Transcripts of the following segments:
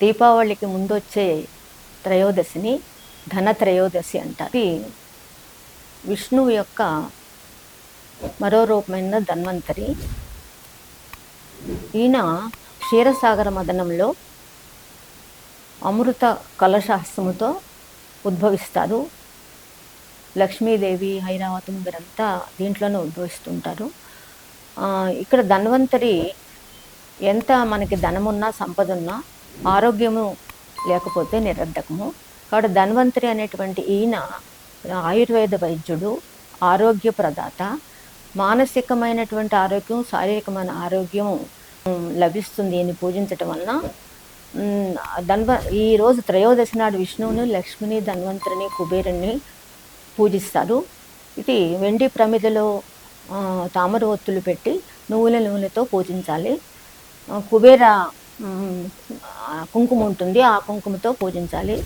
దీపావళికి ముందొచ్చే త్రయోదశిని ధన త్రయోదశి అంటారు. ఇది విష్ణువు యొక్క మరో రూపమైన ధన్వంతరి. ఈయన క్షీరసాగర మదనంలో అమృత కలశహస్తముతో ఉద్భవిస్తారు. లక్ష్మీదేవి, ఐరావతం వీరంతా దీంట్లోనే ఉద్భవిస్తుంటారు. ఇక్కడ ధన్వంతరి ఎంత మనకి ధనమున్నా సంపద ఉన్నా ఆరోగ్యము లేకపోతే నిరర్ధకము. కాబట్టి ధన్వంతరి అనేటువంటి ఈయన ఆయుర్వేద వైద్యుడు, ఆరోగ్య ప్రదాత. మానసికమైనటువంటి ఆరోగ్యం, శారీరకమైన ఆరోగ్యం లభిస్తుంది ఈయన్ని పూజించటం వలన. ఈరోజు త్రయోదశి నాడు విష్ణువుని, లక్ష్మిని, ధన్వంతరిని, కుబేరుని పూజిస్తారు. ఇది వెండి ప్రమిదలో తామర ఒత్తులు పెట్టి నువ్వుల నూనెతో పూజించాలి. కుబేర కుంకుమ ఉంటుంది, ఆ కుంకుమతో పూజించాలి.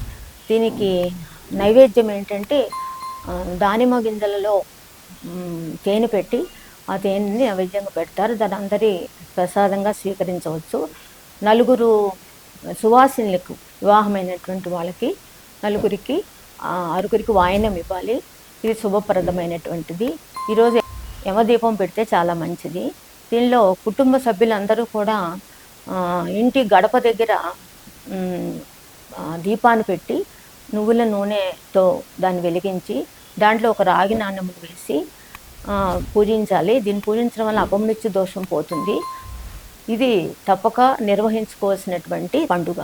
దీనికి నైవేద్యం ఏంటంటే దానిమ్మ గింజలలో తేనె పెట్టి ఆ తేనెని నైవేద్యంగా పెడతారు. దాని అందరి ప్రసాదంగా స్వీకరించవచ్చు. నలుగురు సువాసినులకు వివాహమైనటువంటి వాళ్ళకి నలుగురికి ఆరుగురికి వాయనం ఇవ్వాలి. ఇది శుభప్రదమైనటువంటిది. ఈరోజు యమదీపం పెడితే చాలా మంచిది. దీనిలో కుటుంబ సభ్యులందరూ కూడా ఇంటి గడప దగ్గర దీపాన్ని పెట్టి నువ్వుల నూనెతో దాన్ని వెలిగించి దాంట్లో ఒక రాగి నాణెము వేసి పూజించాలి. దీన్ని పూజించడం వల్ల అపమృత్యు దోషం పోతుంది. ఇది తప్పక నిర్వహించుకోవాల్సినటువంటి పండుగ.